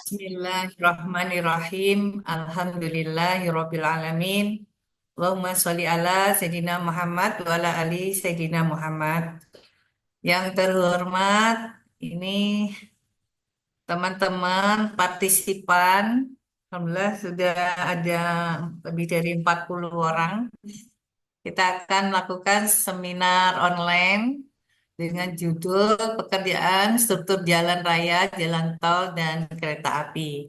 Bismillahirrahmanirrahim. Alhamdulillahirabbil alamin. Allahumma sholli ala Sayyidina Muhammad wa ala ali Sayyidina Muhammad. Yang terhormat, ini teman-teman partisipan. Alhamdulillah sudah ada lebih dari 40 orang. Kita akan melakukan seminar online dengan judul Pekerjaan Struktur Jalan Raya, Jalan Tol, dan Kereta Api.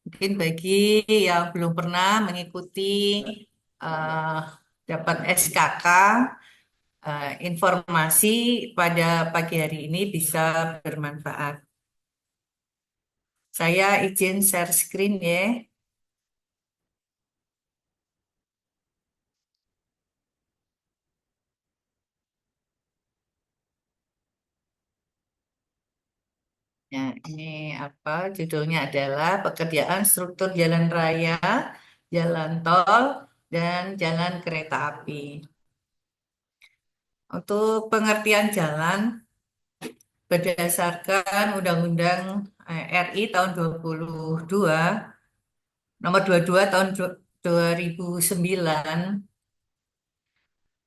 Mungkin bagi yang belum pernah mengikuti eh, dapat SKK, informasi pada pagi hari ini bisa bermanfaat. Saya izin share screen ya. Nah, ini apa? Judulnya adalah Pekerjaan Struktur Jalan Raya, Jalan Tol, dan Jalan Kereta Api. Untuk pengertian jalan, berdasarkan Undang-Undang RI tahun 22, nomor 22 tahun 2009,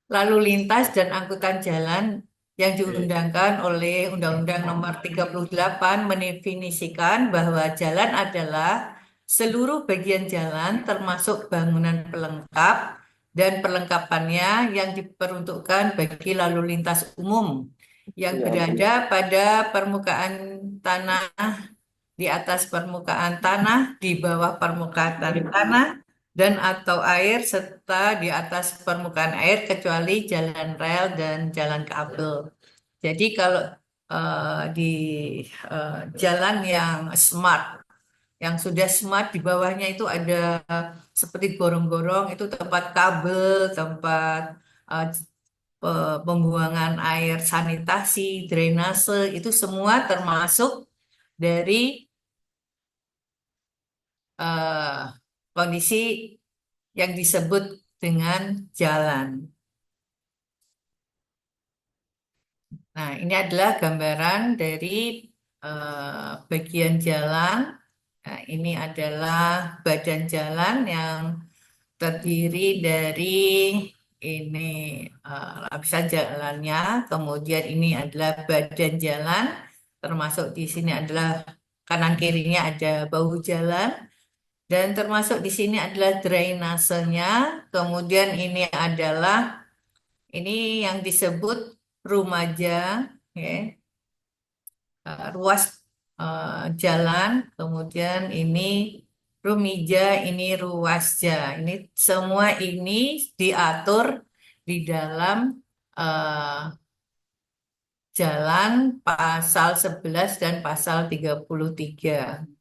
lalu lintas dan angkutan jalan yang diundangkan oleh Undang-Undang nomor 38 mendefinisikan bahwa jalan adalah seluruh bagian jalan termasuk bangunan pelengkap dan perlengkapannya yang diperuntukkan bagi lalu lintas umum yang berada pada permukaan tanah, di atas permukaan tanah, di bawah permukaan tanah, dan atau air, serta di atas permukaan air, kecuali jalan rel dan jalan kabel. Jadi kalau di jalan yang smart, yang sudah smart, di bawahnya itu ada seperti gorong-gorong, itu tempat kabel, tempat eh, pembuangan air sanitasi, drainase, itu semua termasuk dari eh, kondisi yang disebut dengan jalan. Nah, ini adalah gambaran dari bagian jalan. Nah, ini adalah badan jalan yang terdiri dari ini lapisan jalannya, kemudian ini adalah badan jalan, termasuk di sini adalah kanan kirinya ada bahu jalan, dan termasuk di sini adalah drainasenya, kemudian ini adalah ini yang disebut rumaja, ya, ruas jalan, kemudian ini rumija, ini ruasja. Ini semua ini diatur di dalam eh, jalan pasal 11 dan pasal 33.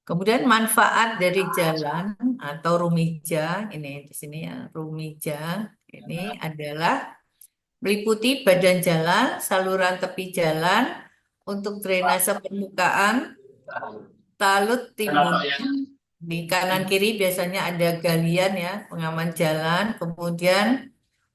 Kemudian manfaat dari jalan atau rumija, ini di sini ya, rumija ini adalah meliputi badan jalan, saluran tepi jalan, untuk drainase permukaan, talut timbun. Di kanan kiri biasanya ada galian ya, pengaman jalan. Kemudian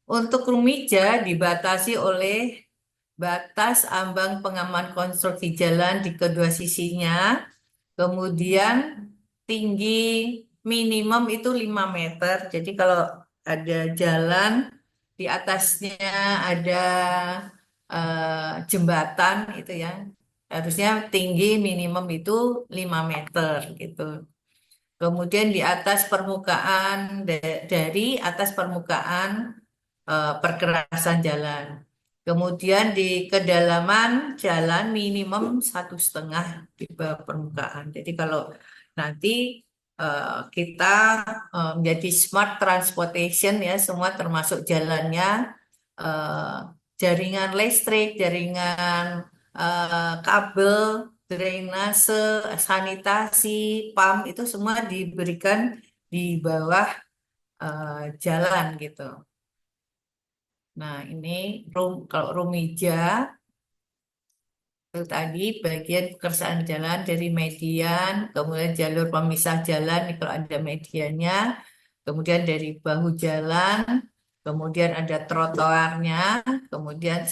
untuk rumija dibatasi oleh batas ambang pengaman konstruksi jalan di kedua sisinya. Kemudian tinggi minimum itu 5 meter. Jadi kalau ada jalan di atasnya ada jembatan itu ya, harusnya tinggi minimum itu 5 meter gitu. Kemudian di atas permukaan dari atas permukaan perkerasan jalan. Kemudian di kedalaman jalan minimum 1,5 di bawah permukaan. Jadi kalau nanti kita menjadi smart transportation ya, semua termasuk jalannya, eh, jaringan listrik, jaringan kabel, drainase, sanitasi, PAM itu semua diberikan di bawah jalan gitu. Nah, ini kalau rumija itu tadi bagian pekerjaan jalan dari median, kemudian jalur pemisah jalan ini kalau ada mediannya, kemudian dari bahu jalan, kemudian ada trotoarnya, kemudian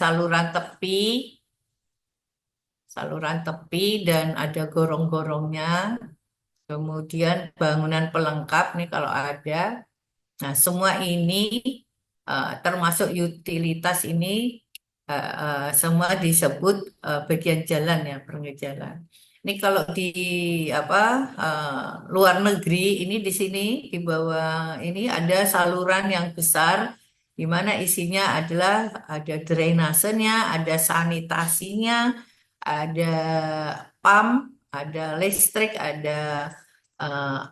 saluran tepi dan ada gorong-gorongnya. Kemudian bangunan pelengkap nih kalau ada. Nah, semua ini termasuk utilitas ini semua disebut bagian jalan ya, perenggan jalan. Ini kalau di apa luar negeri ini di sini di bawah ini ada saluran yang besar di mana isinya adalah ada drainasenya, ada sanitasinya, ada pump, ada listrik, ada eh,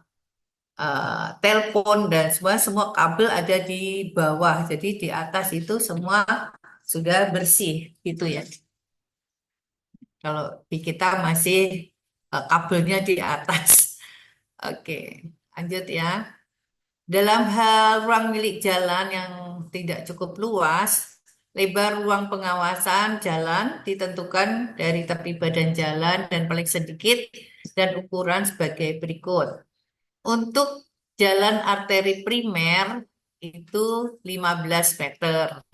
telepon dan semua semua kabel ada di bawah. Jadi di atas itu semua sudah bersih gitu ya. Kalau di kita masih kabelnya di atas. Oke, lanjut ya. Dalam hal ruang milik jalan yang tidak cukup luas, lebar ruang pengawasan jalan ditentukan dari tepi badan jalan dan paling sedikit dan ukuran sebagai berikut. Untuk jalan arteri primer itu 15 meter.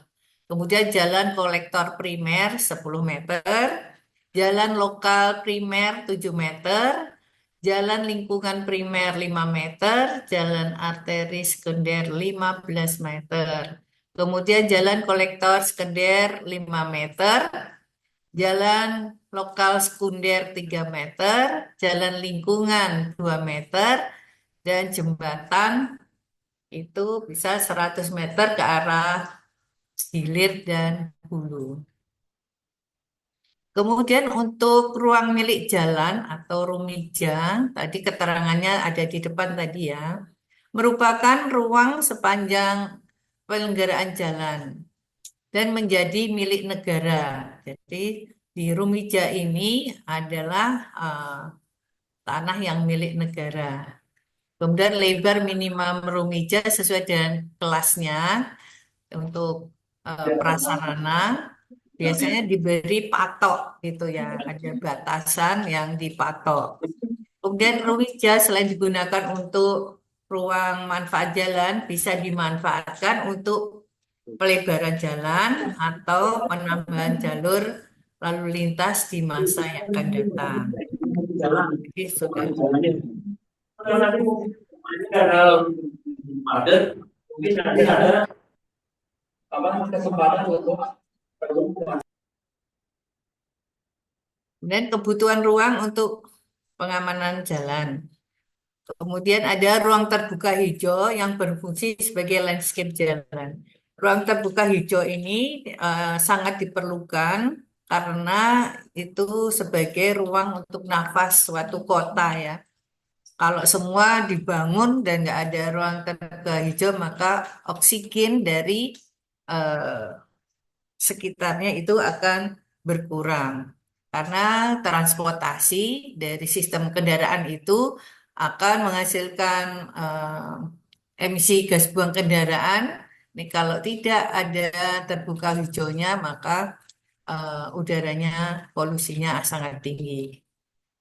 Kemudian jalan kolektor primer 10 meter, jalan lokal primer 7 meter, jalan lingkungan primer 5 meter, jalan arteri sekunder 15 meter. Kemudian jalan kolektor sekunder 5 meter, jalan lokal sekunder 3 meter, jalan lingkungan 2 meter, dan jembatan itu bisa 100 meter ke arah hilir dan hulu. Kemudian untuk ruang milik jalan atau rumija, tadi keterangannya ada di depan tadi ya, merupakan ruang sepanjang penyelenggaraan jalan dan menjadi milik negara. Jadi di rumija ini adalah tanah yang milik negara. Kemudian lebar minimum rumija sesuai dengan kelasnya untuk prasarana biasanya diberi patok gitu ya, ada batasan yang dipatok. Kemudian rumija selain digunakan untuk ruang manfaat jalan bisa dimanfaatkan untuk pelebaran jalan atau penambahan jalur lalu lintas di masa yang akan datang. Jadi sudah. Kalau nanti mungkin ada padat, mungkin nanti ada apa kesempatan untuk Dan kebutuhan ruang untuk pengamanan jalan. Kemudian ada ruang terbuka hijau yang berfungsi sebagai landscape jalan. Ruang terbuka hijau ini sangat diperlukan karena itu sebagai ruang untuk nafas suatu kota ya. Kalau semua dibangun dan nggak ada ruang terbuka hijau, maka oksigen dari eh, sekitarnya itu akan berkurang karena transportasi dari sistem kendaraan itu akan menghasilkan emisi gas buang kendaraan. Ini kalau tidak ada terbuka hijaunya maka udaranya polusinya sangat tinggi.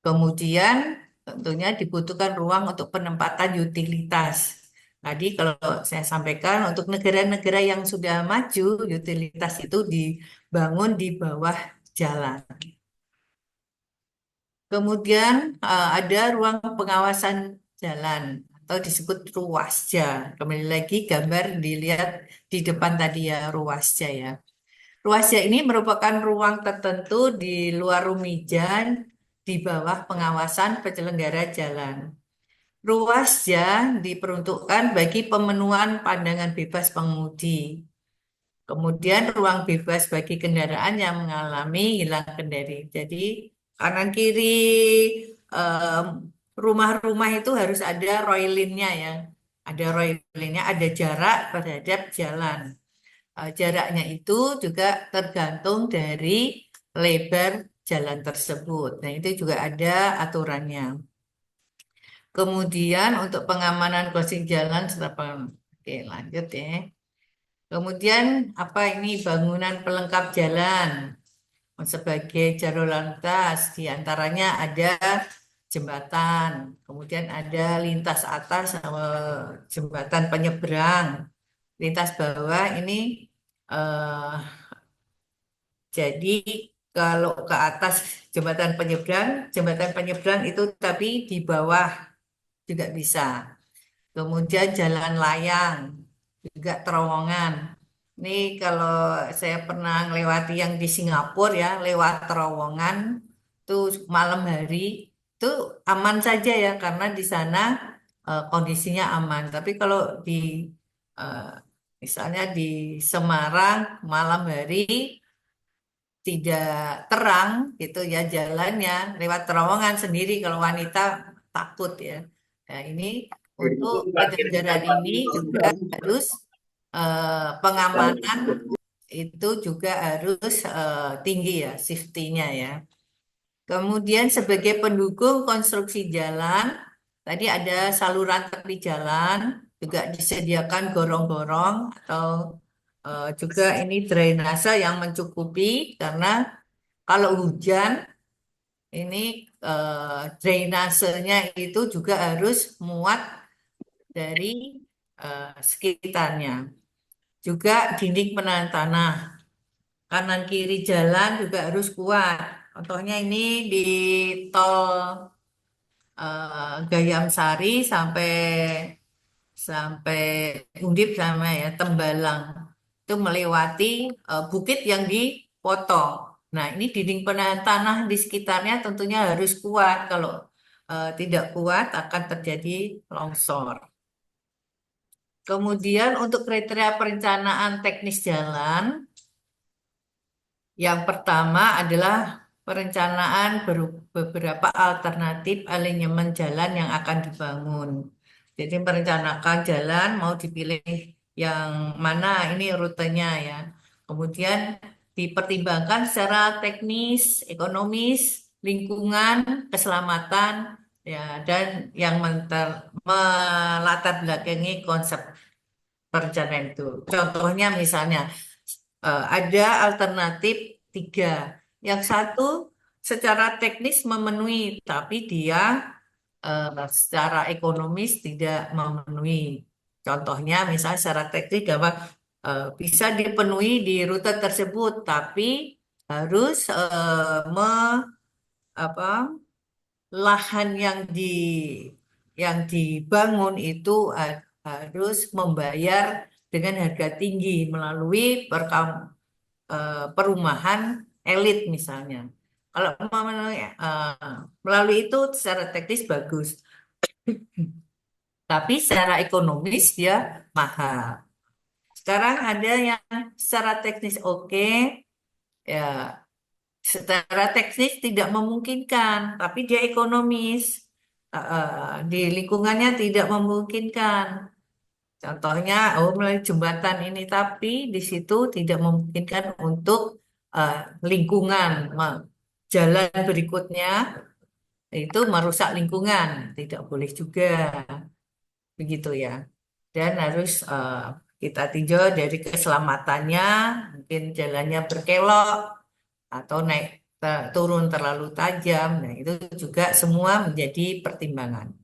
Kemudian tentunya dibutuhkan ruang untuk penempatan utilitas. Tadi kalau saya sampaikan untuk negara-negara yang sudah maju, utilitas itu dibangun di bawah jalan. Kemudian ada ruang pengawasan jalan atau disebut ruasja. Kembali lagi gambar dilihat di depan tadi ya ruasja ya. Ruasja ini merupakan ruang tertentu di luar Rumijan di bawah pengawasan penyelenggara jalan. Ruasja diperuntukkan bagi pemenuhan pandangan bebas pengemudi. Kemudian ruang bebas bagi kendaraan yang mengalami hilang kendali. Jadi kanan kiri em, rumah-rumah itu harus ada roilinnya ya. Ada roilinnya, ada jarak terhadap jalan. Jaraknya itu juga tergantung dari lebar jalan tersebut. Nah, itu juga ada aturannya. Kemudian untuk pengamanan closing jalan Oke, lanjut ya. Kemudian apa ini bangunan pelengkap jalan sebagai jalur lalu lintas di antaranya ada jembatan, kemudian ada lintas atas sama jembatan penyeberang, lintas bawah ini eh, jadi Kalau ke atas jembatan penyeberang itu tapi di bawah juga bisa. Kemudian jalan layang, juga terowongan. Ini kalau saya pernah melewati yang di Singapura ya, lewat terowongan tuh malam hari itu aman saja ya karena di sana kondisinya aman. Tapi kalau di eh, misalnya di Semarang malam hari tidak terang gitu ya jalannya lewat terowongan sendiri kalau wanita takut ya. Nah, ini untuk Itu parkirnya kejajaran dapat ini di juga harus pengamanan itu juga harus tinggi ya, safety-nya ya. Kemudian sebagai pendukung konstruksi jalan, tadi ada saluran tepi jalan, juga disediakan gorong-gorong atau juga ini drainase yang mencukupi karena kalau hujan ini drainasenya itu juga harus muat dari sekitarnya. Juga dinding penahan tanah, kanan kiri jalan juga harus kuat. Contohnya ini di tol Gayam Sari sampai sampai Undip sama ya Tembalang itu melewati bukit yang dipotong. Nah, ini dinding penahan tanah di sekitarnya tentunya harus kuat. Kalau tidak kuat akan terjadi longsor. Kemudian untuk kriteria perencanaan teknis jalan, yang pertama adalah perencanaan beberapa alternatif alignment jalan yang akan dibangun. Jadi merencanakan jalan mau dipilih yang mana ini rutenya ya. Kemudian dipertimbangkan secara teknis, ekonomis, lingkungan, keselamatan ya dan yang melatar belakangi konsep perencanaan itu. Contohnya misalnya ada alternatif tiga. Yang satu secara teknis memenuhi, tapi dia secara ekonomis tidak memenuhi. Contohnya misalnya secara teknis dapat bisa dipenuhi di rute tersebut, tapi harus apa, lahan yang dibangun itu harus membayar dengan harga tinggi melalui perumahan elit misalnya. Kalau melalui itu secara teknis bagus, tapi secara ekonomis dia mahal. Sekarang ada yang secara teknis oke, ya secara teknis tidak memungkinkan, tapi dia ekonomis. Di lingkungannya tidak memungkinkan. Contohnya, oh melalui jembatan ini, tapi di situ tidak memungkinkan untuk eh, lingkungan. Jalan berikutnya itu merusak lingkungan, tidak boleh juga begitu ya. Dan harus kita tinjau dari keselamatannya, mungkin jalannya berkelok atau naik turun terlalu tajam. Nah, itu juga semua menjadi pertimbangan.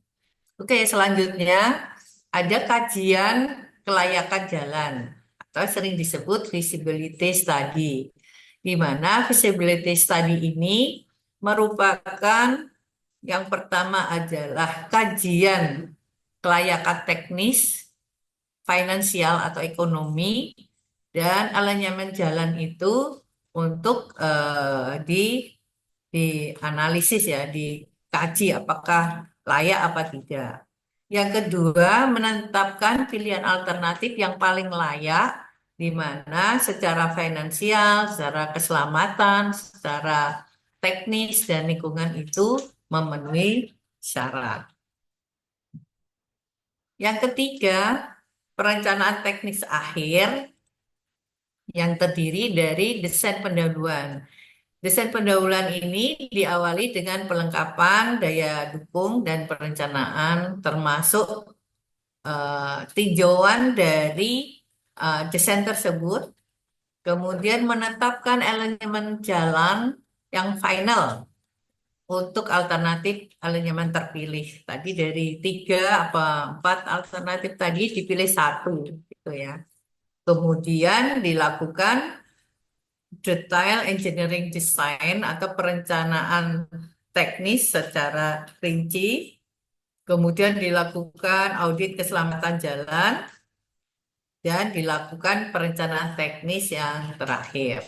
Oke, selanjutnya ada kajian kelayakan jalan atau sering disebut feasibility study. Di mana feasibility study ini merupakan yang pertama adalah kajian kelayakan teknis, finansial atau ekonomi, dan alinyamen jalan itu untuk dianalisis ya, dikaji apakah layak apa tidak. Yang kedua, menetapkan pilihan alternatif yang paling layak, di mana secara finansial, secara keselamatan, secara teknis dan lingkungan itu memenuhi syarat. Yang ketiga, perencanaan teknis akhir yang terdiri dari desain pendahuluan. Desain pendahuluan ini diawali dengan pelengkapan daya dukung dan perencanaan termasuk tinjauan dari desain tersebut, kemudian menetapkan elemen jalan yang final untuk alternatif alignment terpilih. Tadi dari tiga apa empat alternatif tadi dipilih satu, gitu ya. Kemudian dilakukan detail engineering design atau perencanaan teknis secara rinci, kemudian dilakukan audit keselamatan jalan, dan dilakukan perencanaan teknis yang terakhir.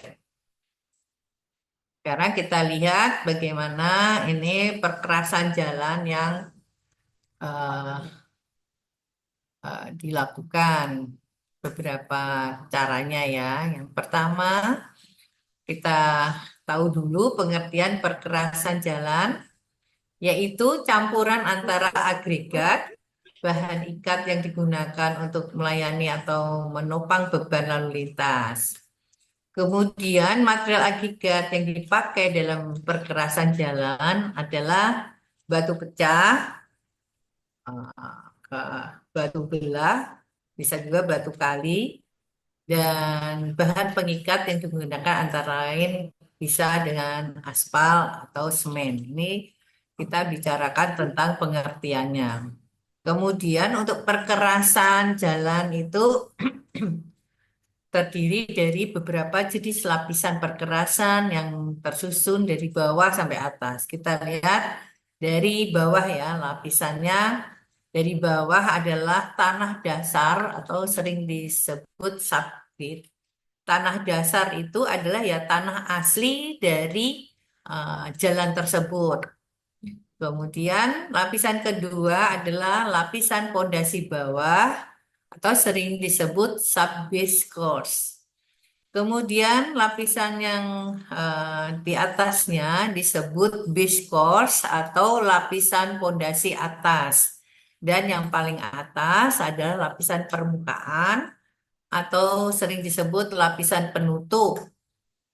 Sekarang kita lihat bagaimana ini perkerasan jalan yang eh, dilakukan, beberapa caranya ya. Yang pertama, kita tahu dulu pengertian perkerasan jalan, yaitu campuran antara agregat, bahan ikat yang digunakan untuk melayani atau menopang beban lalu lintas. Kemudian material agregat yang dipakai dalam perkerasan jalan adalah batu pecah, batu belah, bisa juga batu kali, dan bahan pengikat yang digunakan antara lain bisa dengan aspal atau semen. Ini kita bicarakan tentang pengertiannya. Kemudian untuk perkerasan jalan itu terdiri dari beberapa jenis lapisan perkerasan yang tersusun dari bawah sampai atas. Kita lihat dari bawah ya, lapisannya dari bawah adalah tanah dasar atau sering disebut subgrade. Tanah dasar itu adalah ya tanah asli dari jalan tersebut. Kemudian lapisan kedua adalah lapisan pondasi bawah atau sering disebut subbase course. Kemudian lapisan yang di atasnya disebut base course atau lapisan pondasi atas. Dan yang paling atas adalah lapisan permukaan atau sering disebut lapisan penutup.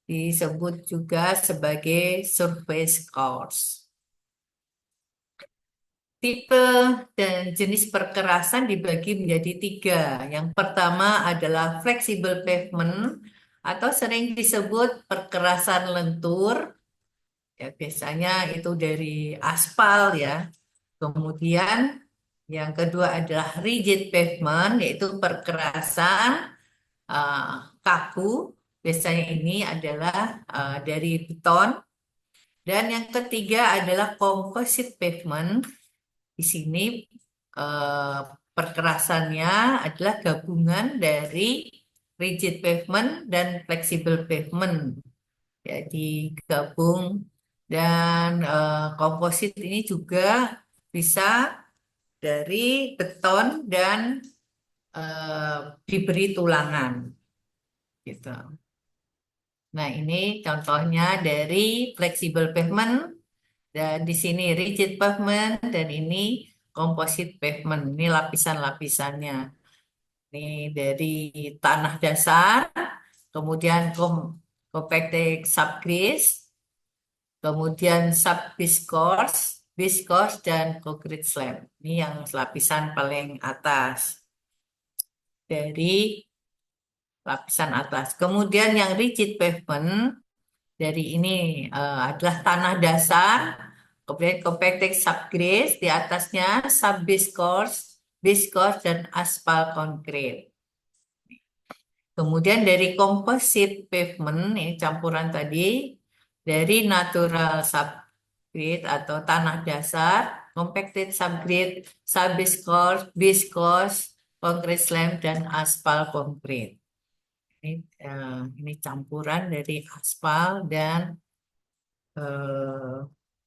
Disebut juga sebagai surface course. Tipe dan jenis perkerasan dibagi menjadi tiga. Yang pertama adalah flexible pavement atau sering disebut perkerasan lentur. Ya, biasanya itu dari aspal ya. Kemudian yang kedua adalah rigid pavement, yaitu perkerasan uh, kaku. Biasanya ini adalah dari beton. Dan yang ketiga adalah composite pavement. Di sini eh, perkerasannya adalah gabungan dari rigid pavement dan flexible pavement. Jadi gabung dan komposit ini juga bisa dari beton dan eh, diberi tulangan gitu. Nah, ini contohnya dari flexible pavement. Dan di sini rigid pavement dan ini composite pavement. Ini lapisan-lapisannya. Ini dari tanah dasar, kemudian compacted subglaze, kemudian subviscose, viscose, dan concrete slab. Ini yang lapisan paling atas dari lapisan atas. Kemudian yang rigid pavement dari ini adalah tanah dasar, kemudian compacted subgrade, di atasnya subviscose, viscose, dan aspal konkrit. Kemudian dari composite pavement, ini campuran tadi, dari natural subgrade atau tanah dasar, compacted subgrade, subviscose, viscose, concrete slab, dan aspal konkrit. Ini campuran dari aspal dan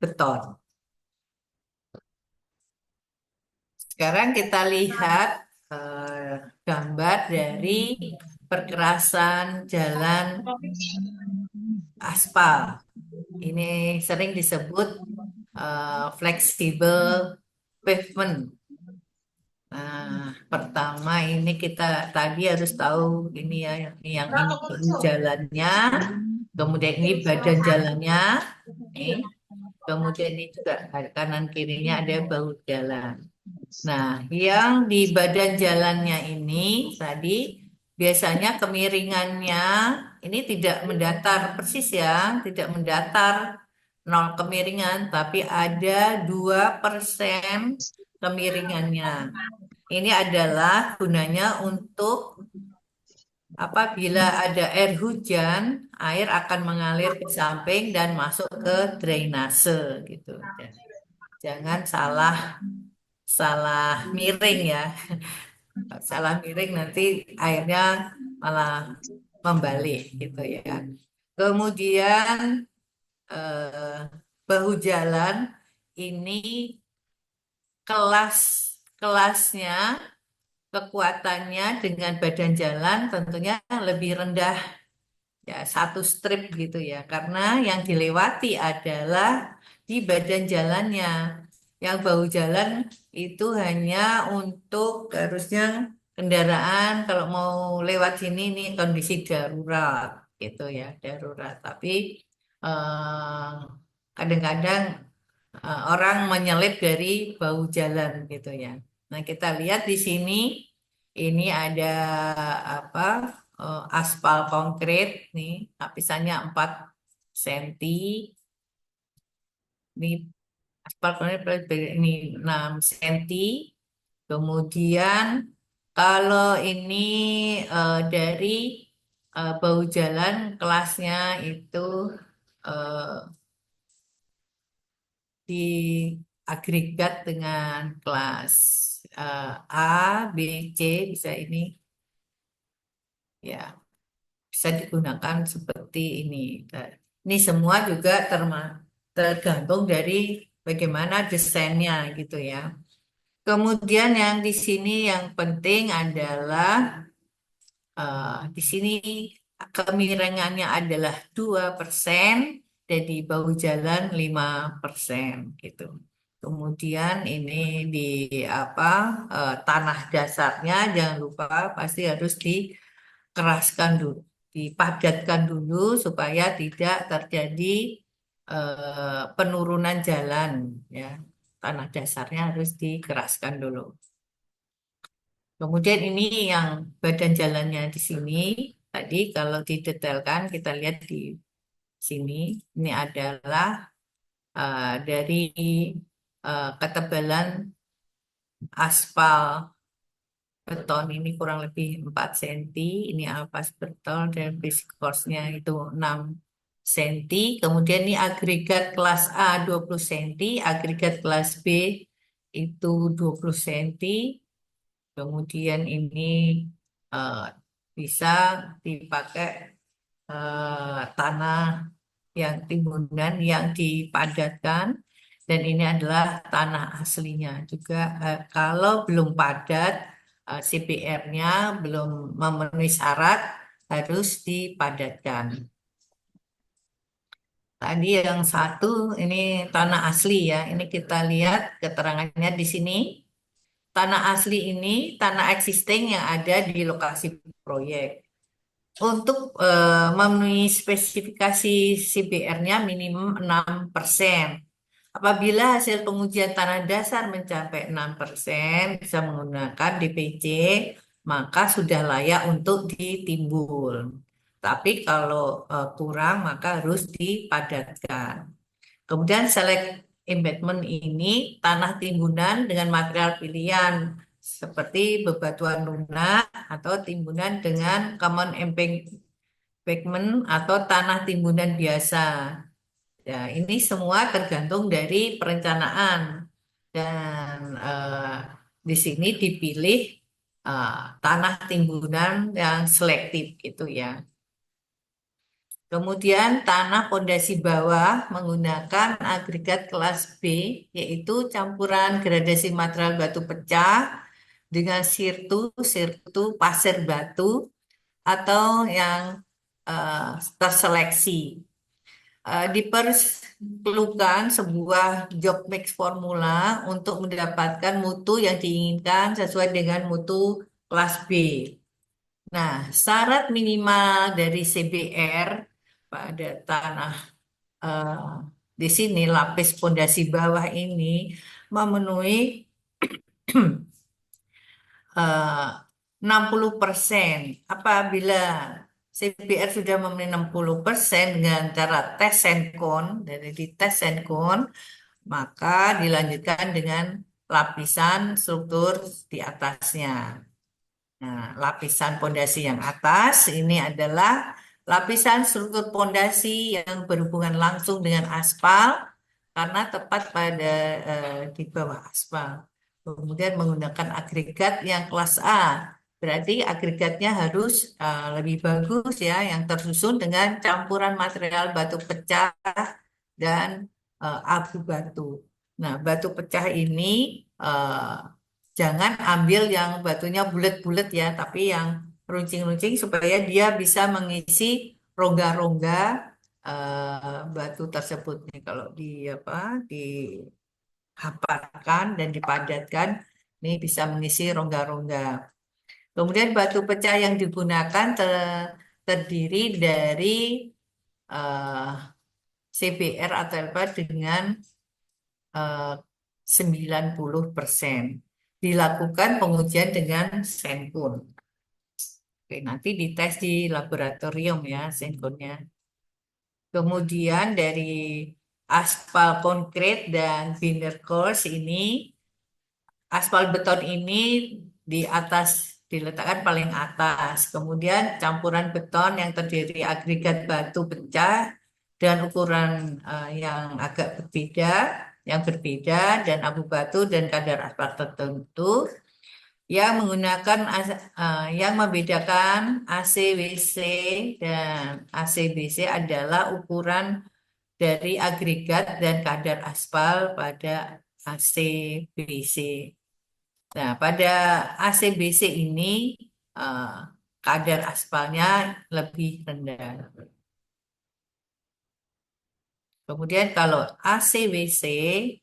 beton. Sekarang kita lihat gambar dari perkerasan jalan aspal. Ini sering disebut flexible pavement. Nah, pertama ini kita tadi harus tahu ini ya, ini jalannya, kemudian ini badan jalannya, nih. Kemudian ini juga kanan kirinya ada bahu jalan. Nah, yang di badan jalannya ini tadi biasanya kemiringannya ini tidak mendatar persis ya, tidak mendatar nol kemiringan, tapi ada 2% kemiringannya. Ini adalah gunanya untuk Apabila ada air hujan, air akan mengalir ke samping dan masuk ke drainase gitu. Jangan salah salah miring ya. Salah miring nanti airnya malah membalik gitu ya. Kemudian eh, bahu jalan ini kelas kelasnya kekuatannya dengan badan jalan tentunya lebih rendah ya satu strip gitu ya karena yang dilewati adalah di badan jalannya yang bahu jalan itu hanya untuk harusnya kendaraan kalau mau lewat sini ini kondisi darurat gitu ya darurat tapi eh, kadang-kadang orang menyelip dari bahu jalan gitu ya. Nah, kita lihat di sini ini ada apa aspal konkret nih lapisannya 4 cm. Ini aspal konkret ini 6 cm. Kemudian kalau ini dari bahu jalan kelasnya itu eh, di agregat dengan kelas A, B, C bisa ini ya bisa digunakan seperti ini. Nah, ini semua juga tergantung dari bagaimana desainnya gitu ya. Kemudian yang di sini yang penting adalah di sini kemiringannya adalah 2% dan di bahu jalan 5% gitu. Kemudian ini di apa tanah dasarnya jangan lupa pasti harus dikeraskan dulu, dipadatkan dulu supaya tidak terjadi penurunan jalan ya. Tanah dasarnya harus dikeraskan dulu. Kemudian ini yang badan jalannya di sini. Tadi kalau didetailkan kita lihat di sini. Ini adalah dari ketebalan aspal beton ini kurang lebih 4 cm. Ini alpas beton dan basic course-nya itu 6 cm. Kemudian ini agregat kelas A 20 cm, agregat kelas B itu 20 cm. Kemudian ini eh, bisa dipakai tanah yang timbunan yang dipadatkan dan ini adalah tanah aslinya juga kalau belum padat CPR-nya belum memenuhi syarat harus dipadatkan. Tadi yang satu ini tanah asli ya. Ini kita lihat keterangannya di sini. Tanah asli ini tanah existing yang ada di lokasi proyek. Untuk memenuhi spesifikasi CBR-nya minimum 6%. Apabila hasil pengujian tanah dasar mencapai 6%, bisa menggunakan DPC, maka sudah layak untuk ditimbun. Tapi kalau kurang, maka harus dipadatkan. Kemudian select embedment ini tanah timbunan dengan material pilihan seperti bebatuan lunak atau timbunan dengan common embankment atau tanah timbunan biasa. Ya, ini semua tergantung dari perencanaan dan di sini dipilih eh, tanah timbunan yang selektif gitu ya. Kemudian tanah pondasi bawah menggunakan agregat kelas B, yaitu campuran gradasi material batu pecah dengan sirtu pasir batu atau yang terseleksi. Diperlukan sebuah job mix formula untuk mendapatkan mutu yang diinginkan sesuai dengan mutu kelas B. Nah, syarat minimal dari CBR pada tanah eh, di sini lapis pondasi bawah ini memenuhi 60%. Apabila CBR sudah memenuhi 60% dengan cara tes senkon, dari di tes senkon, maka dilanjutkan dengan lapisan struktur di atasnya. Nah, lapisan pondasi yang atas ini adalah lapisan struktur pondasi yang berhubungan langsung dengan aspal karena tepat pada di bawah aspal. Kemudian menggunakan agregat yang kelas A. Berarti agregatnya harus lebih bagus ya, yang tersusun dengan campuran material batu pecah dan abu batu. Nah, batu pecah ini jangan ambil yang batunya bulat-bulat ya, tapi yang runcing-runcing supaya dia bisa mengisi rongga-rongga batu tersebut nih. Kalau di apa dihaparkan dan dipadatkan, ini bisa mengisi rongga-rongga. Kemudian batu pecah yang digunakan terdiri dari eh, CBR atau apa dengan eh, 90%. Dilakukan pengujian dengan Senkun. Oke, nanti dites di laboratorium ya Senkunnya. Kemudian dari aspal konkret dan binder course ini, aspal beton ini di atas diletakkan paling atas. Kemudian campuran beton yang terdiri agregat batu pecah dan ukuran yang agak berbeda, yang berbeda dan abu batu dan kadar aspal tertentu yang menggunakan yang membedakan ACWC dan ACBC adalah ukuran dari agregat dan kadar aspal pada ACBC. Nah, pada ACBC ini eh, kadar aspalnya lebih rendah. Kemudian kalau ACWC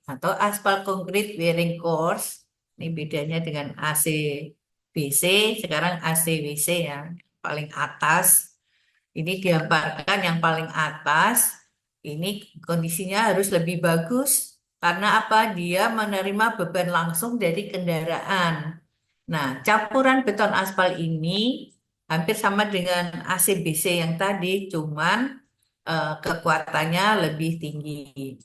atau aspal concrete wearing course, ini bedanya dengan ACBC, sekarang ACWC yang paling atas. Ini digambarkan yang paling atas, ini kondisinya harus lebih bagus karena apa? Dia menerima beban langsung dari kendaraan. Nah, campuran beton aspal ini hampir sama dengan ACBC yang tadi, cuman kekuatannya lebih tinggi.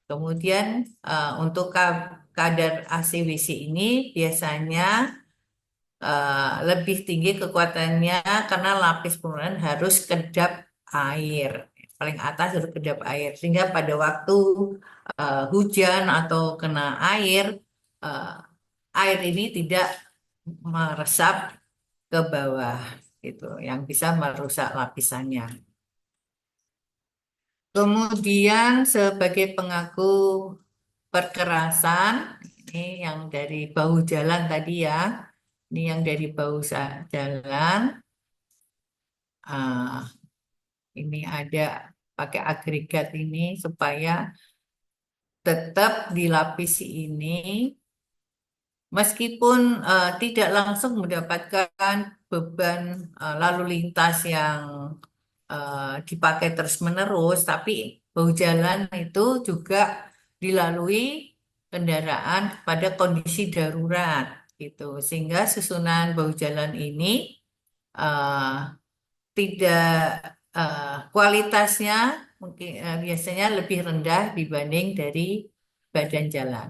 Kemudian untuk kadar ACWC ini biasanya lebih tinggi kekuatannya karena lapis permukaan harus kedap air. Paling atas harus kedap air. Sehingga pada waktu hujan atau kena air, eh, air ini tidak meresap ke bawah gitu, yang bisa merusak lapisannya. Kemudian sebagai pengaku perkerasan, ini yang dari bahu jalan tadi ya, ini yang dari bahu jalan, ah, ini ada pakai agregat ini supaya tetap dilapisi ini, meskipun tidak langsung mendapatkan beban lalu lintas yang dipakai terus-menerus, tapi bahu jalan itu juga dilalui kendaraan pada kondisi darurat gitu, sehingga susunan bahu jalan ini eh, tidak kualitasnya mungkin biasanya lebih rendah dibanding dari badan jalan.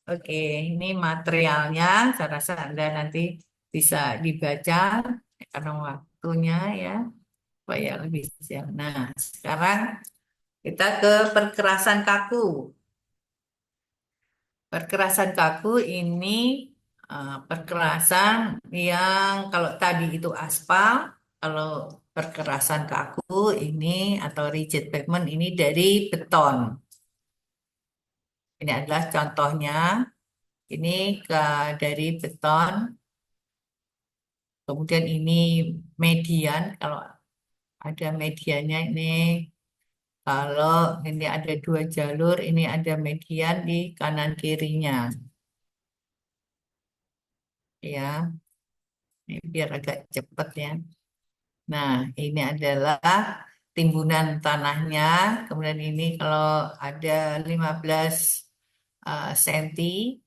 Oke, ini materialnya. Saya rasa Anda nanti bisa dibaca karena waktunya ya, supaya lebih siap. Nah, sekarang kita ke perkerasan kaku. Perkerasan kaku ini perkerasan yang kalau tadi itu aspal, kalau perkerasan kaku ini atau rigid pavement ini dari beton. Ini adalah contohnya. Ini dari beton. Kemudian ini median. Kalau ada mediannya ini. Kalau ini ada dua jalur, ini ada median di kanan kirinya. Ya, ini biar agak cepat ya. Nah, ini adalah timbunan tanahnya. Kemudian ini kalau ada 15 senti,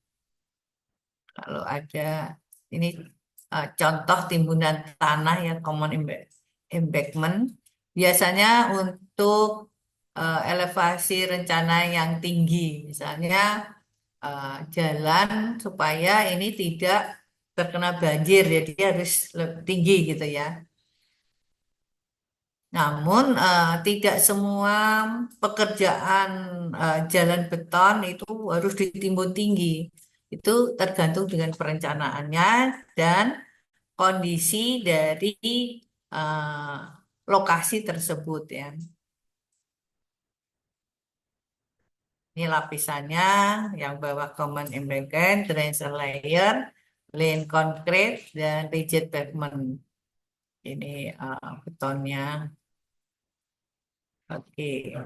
kalau ada ini contoh timbunan tanah yang common embankment. Biasanya untuk elevasi rencana yang tinggi, misalnya jalan supaya ini tidak terkena banjir, jadi harus lebih tinggi gitu ya. Namun tidak semua pekerjaan jalan beton itu harus ditimbun tinggi. Itu tergantung dengan perencanaannya dan kondisi dari eh, lokasi tersebut ya. Ini lapisannya yang bawah common embankment, drenser layer, plain concrete, dan rigid pavement. Ini betonnya. Oke.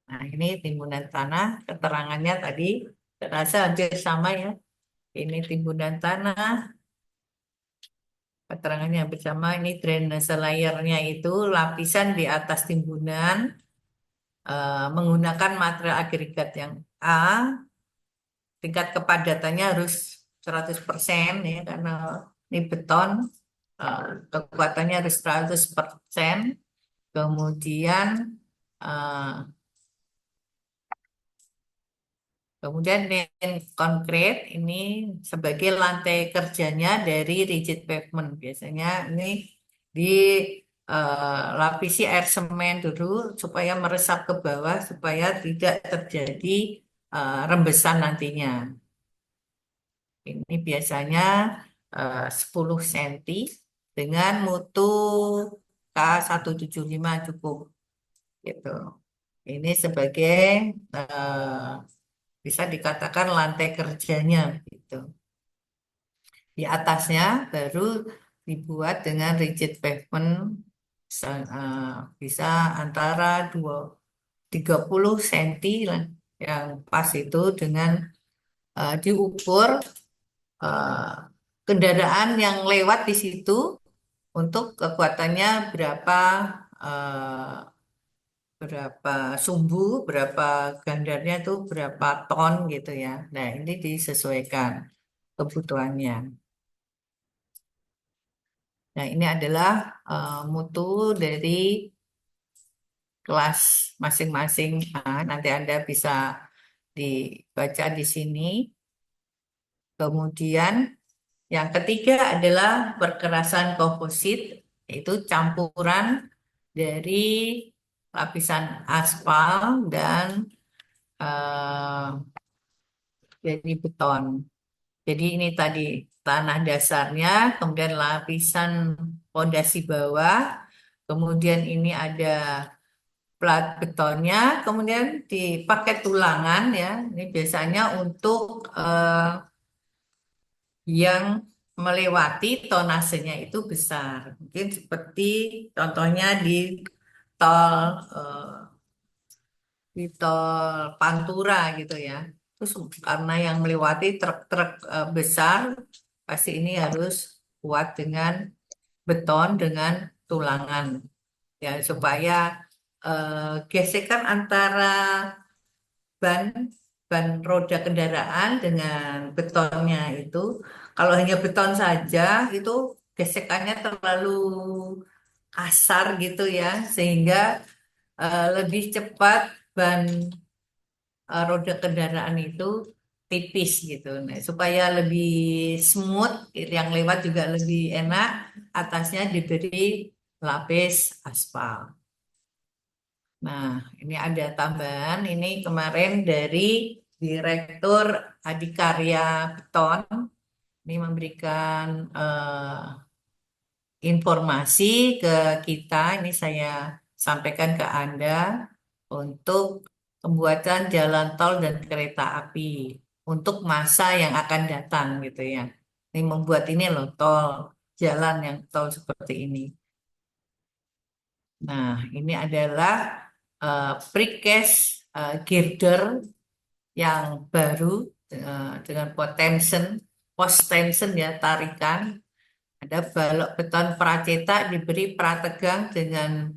Nah, ini timbunan tanah. Keterangannya tadi terasa hampir sama ya. Ini timbunan tanah. Keterangannya hampir sama. Ini drainase layernya itu lapisan di atas timbunan menggunakan material agregat yang A. Tingkat kepadatannya harus 100% ya karena ini beton. eh, Kekuatannya harus 100%. Kemudian eh, kemudian konkret ini sebagai lantai kerjanya dari rigid pavement. Biasanya ini dilapisi air semen dulu supaya meresap ke bawah supaya tidak terjadi rembesan nantinya. Ini biasanya 10 cm dengan mutu K175 cukup gitu. Ini sebagai bisa dikatakan lantai kerjanya gitu. Di atasnya baru dibuat dengan rigid pavement bisa antara 30 cm lah yang pas itu dengan diukur eh, kendaraan yang lewat di situ untuk kekuatannya berapa eh, berapa sumbu, berapa gandarnya itu berapa ton gitu ya. Nah, ini disesuaikan kebutuhannya. Nah, ini adalah mutu dari kelas masing-masing. Nah, nanti Anda bisa dibaca di sini. Kemudian yang ketiga adalah perkerasan komposit, yaitu campuran dari lapisan aspal dan eh, dari beton. Jadi ini tadi tanah dasarnya, kemudian lapisan pondasi bawah, kemudian ini ada plat betonnya, kemudian dipakai tulangan ya. Ini biasanya untuk yang melewati tonasenya itu besar. Mungkin seperti contohnya tol eh, di tol Pantura gitu ya. Terus karena yang melewati truk-truk besar, pasti ini harus kuat dengan beton dengan tulangan ya supaya gesekan antara ban ban roda kendaraan dengan betonnya itu kalau hanya beton saja itu gesekannya terlalu kasar gitu ya sehingga lebih cepat ban roda kendaraan itu tipis gitu. Nah, supaya lebih smooth yang lewat juga lebih enak atasnya diberi lapis aspal. Nah, ini ada tambahan. Ini kemarin dari Direktur Adikarya Beton. Ini memberikan informasi ke kita. Ini saya sampaikan ke Anda untuk pembuatan jalan tol dan kereta api untuk masa yang akan datang gitu ya. Ini membuat ini loh tol, jalan yang tol seperti ini. Nah, ini adalah precast girder yang baru dengan post tension ya tarikan. Ada balok beton pracetak diberi prategang dengan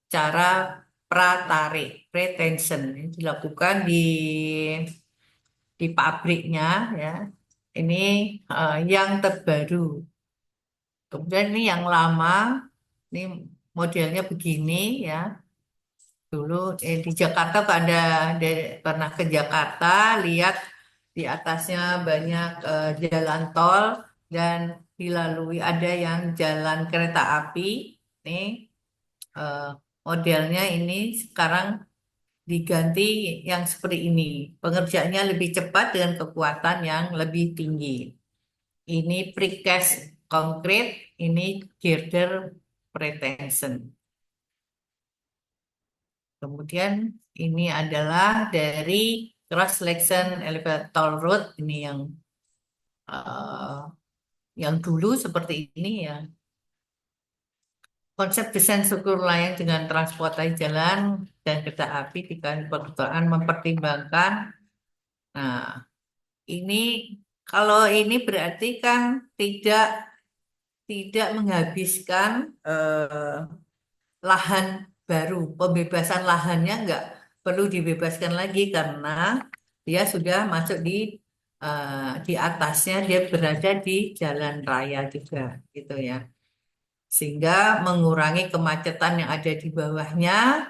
cara pratarik, pretension. Ini dilakukan di pabriknya ya. Ini yang terbaru. Kemudian ini yang lama, ini modelnya begini ya. Dulu di Jakarta Pak Anda pernah ke Jakarta lihat di atasnya banyak jalan tol. dan dilalui ada yang jalan kereta api. Ini eh, modelnya ini sekarang diganti yang seperti ini. Pengerjaannya lebih cepat dengan kekuatan yang lebih tinggi. Ini precast concrete, ini girder pretension. Kemudian ini adalah dari cross section elevator road, ini eh, yang dulu seperti ini ya. Konsep desain struktur layang dengan transportasi jalan dan kereta api dengan perkiraan mempertimbangkan. Nah, ini kalau ini berarti kan tidak tidak menghabiskan lahan baru. Pembebasan lahannya nggak perlu dibebaskan lagi karena dia sudah masuk di atasnya, dia berada di jalan raya juga, gitu ya. Sehingga mengurangi kemacetan yang ada di bawahnya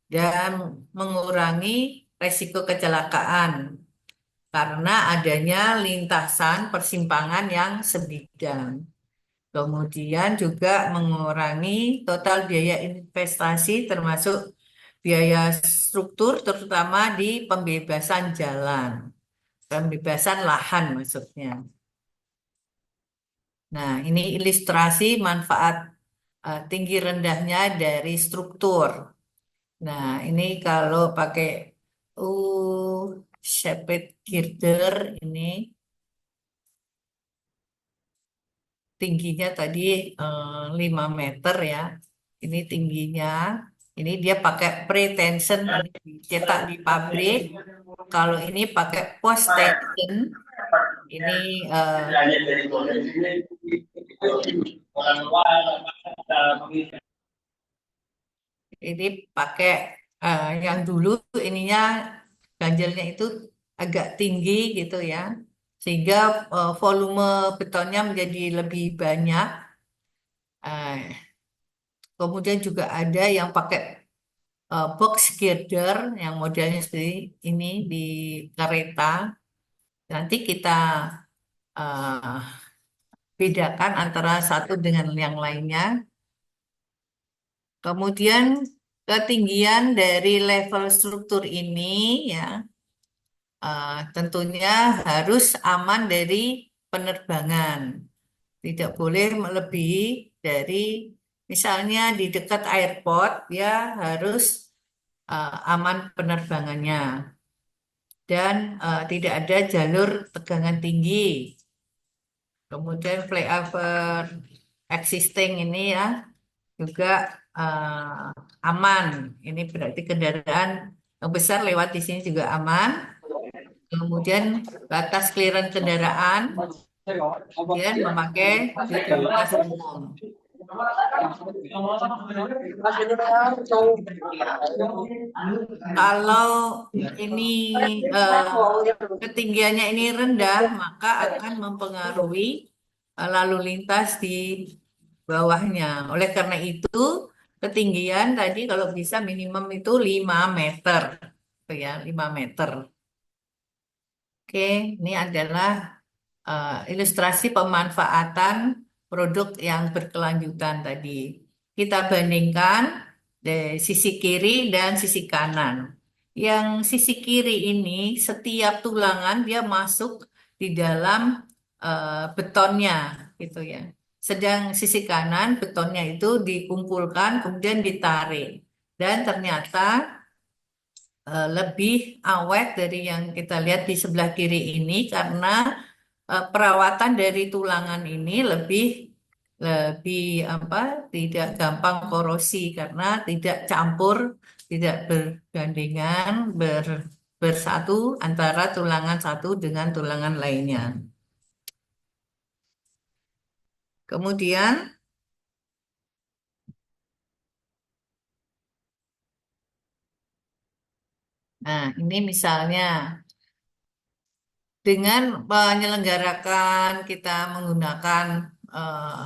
dan mengurangi resiko kecelakaan karena adanya lintasan persimpangan yang sebidang. Kemudian juga mengurangi total biaya investasi termasuk biaya struktur terutama di pembebasan jalan, pembebasan lahan maksudnya. Nah, ini ilustrasi manfaat tinggi rendahnya dari struktur. Nah, ini kalau pakai shaped girder ini tingginya tadi 5 meter ya. Ini tingginya. Ini dia pakai pretension dicetak di pabrik. Kalau ini pakai post tension. Ini ini pakai yang dulu ininya ganjalnya itu agak tinggi gitu ya. Sehingga volume betonnya menjadi lebih banyak. Eh, Kemudian juga ada yang pakai box girder yang modelnya seperti ini di kereta. Nanti kita eh, bedakan antara satu dengan yang lainnya. Kemudian ketinggian dari level struktur ini ya tentunya harus aman dari penerbangan. Tidak boleh melebihi dari misalnya di dekat airport ya harus aman penerbangannya dan tidak ada jalur tegangan tinggi. Kemudian flyover existing ini ya juga aman. Ini berarti kendaraan yang besar lewat di sini juga aman. Kemudian batas clearance kendaraan, kemudian memakai fasilitas umum. Kalau ini ketinggiannya ini rendah, maka akan mempengaruhi lalu lintas di bawahnya. Oleh karena itu, ketinggian tadi kalau bisa minimum itu 5 meter. Itu ya, 5 meter. Oke, ini adalah ilustrasi pemanfaatan produk yang berkelanjutan tadi. Kita bandingkan dari sisi kiri dan sisi kanan. Yang sisi kiri ini setiap tulangan dia masuk di dalam betonnya gitu ya. Sedang sisi kanan betonnya itu dikumpulkan kemudian ditarik dan ternyata lebih awet dari yang kita lihat di sebelah kiri ini karena perawatan dari tulangan ini lebih lebih apa tidak gampang korosi karena tidak campur, tidak bergandengan, bersatu antara tulangan satu dengan tulangan lainnya. Kemudian, nah ini misalnya dengan menyelenggarakan kita menggunakan eh,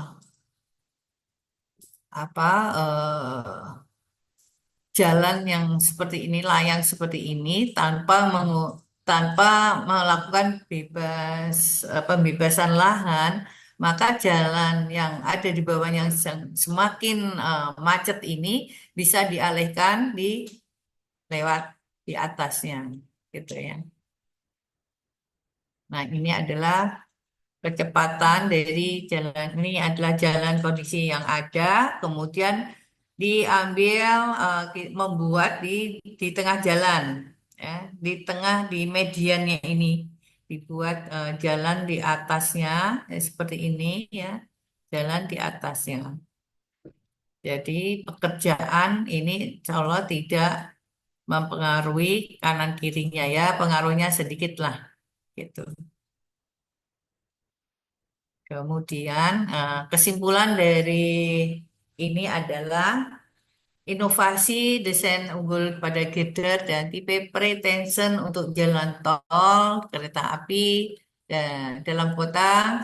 apa jalan yang seperti ini, layang seperti ini tanpa melakukan pembebasan lahan, maka jalan yang ada di bawahnya yang semakin macet ini bisa dialihkan di lewat di atasnya, gitu ya. Nah, ini adalah kecepatan dari jalan ini adalah jalan kondisi yang ada, kemudian diambil membuat di tengah jalan, ya, di tengah di mediannya ini dibuat jalan di atasnya seperti ini ya, jalan di atasnya. Jadi pekerjaan ini insya Allah tidak mempengaruhi kanan kirinya ya, pengaruhnya sedikit lah gitu. Kemudian kesimpulan dari ini adalah inovasi desain unggul pada girder dan tipe pretension untuk jalan tol, kereta api, dan dalam kota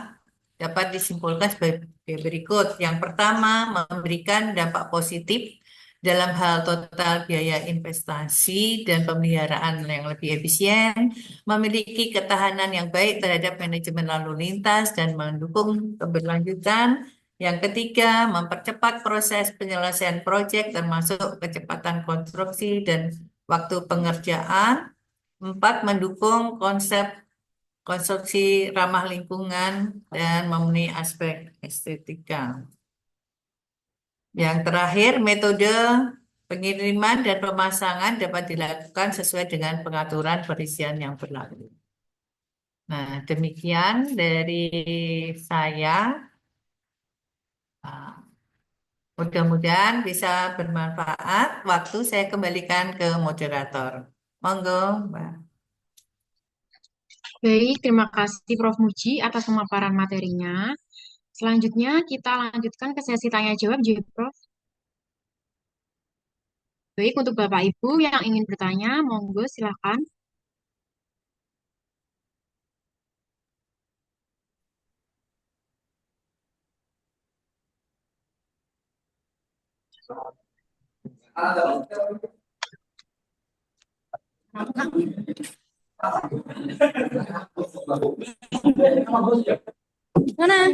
dapat disimpulkan sebagai berikut. Yang pertama, memberikan dampak positif dalam hal total biaya investasi dan pemeliharaan yang lebih efisien, memiliki ketahanan yang baik terhadap manajemen lalu lintas dan mendukung keberlanjutan. Yang ketiga, mempercepat proses penyelesaian proyek termasuk kecepatan konstruksi dan waktu pengerjaan. Empat, mendukung konsep konstruksi ramah lingkungan dan memenuhi aspek estetika. Yang terakhir, metode pengiriman dan pemasangan dapat dilakukan sesuai dengan pengaturan perizinan yang berlaku. Nah, demikian dari saya. Ah, mudah-mudahan bisa bermanfaat. Waktu saya kembalikan ke moderator. Monggo, Mbak. Baik, terima kasih Prof. Muji atas pemaparan materinya. Selanjutnya kita lanjutkan ke sesi tanya jawab, jadi Prof. Baik, untuk Bapak Ibu yang ingin bertanya, monggo silakan. Mana?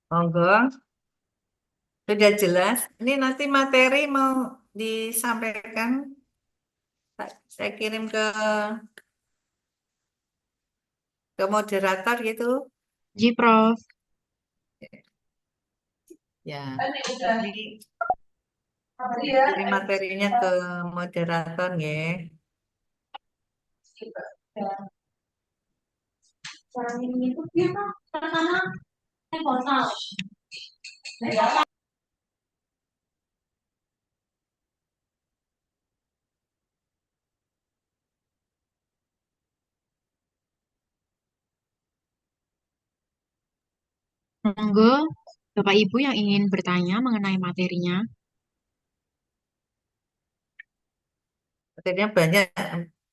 Monggo. Sudah jelas. Ini nanti materi mau disampaikan. Saya kirim ke moderator gitu. Ji, Prof. Ya. Ini kirim materinya ke moderator ya. Monggo, Bapak Ibu yang ingin bertanya mengenai materinya. Materinya banyak.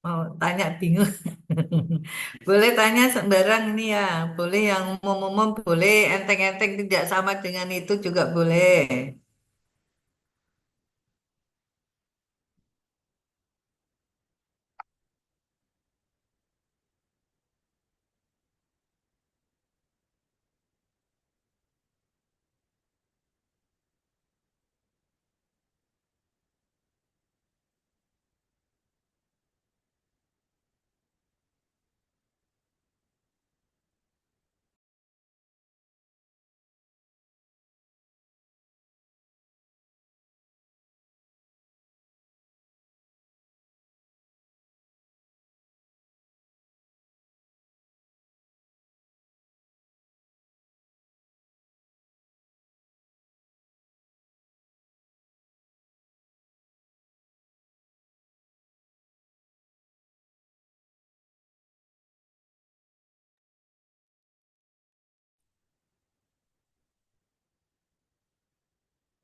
Mau tanya bingung. Boleh tanya sembarang ini ya. Boleh yang umum-umum, boleh enteng-enteng tidak sama dengan itu juga boleh.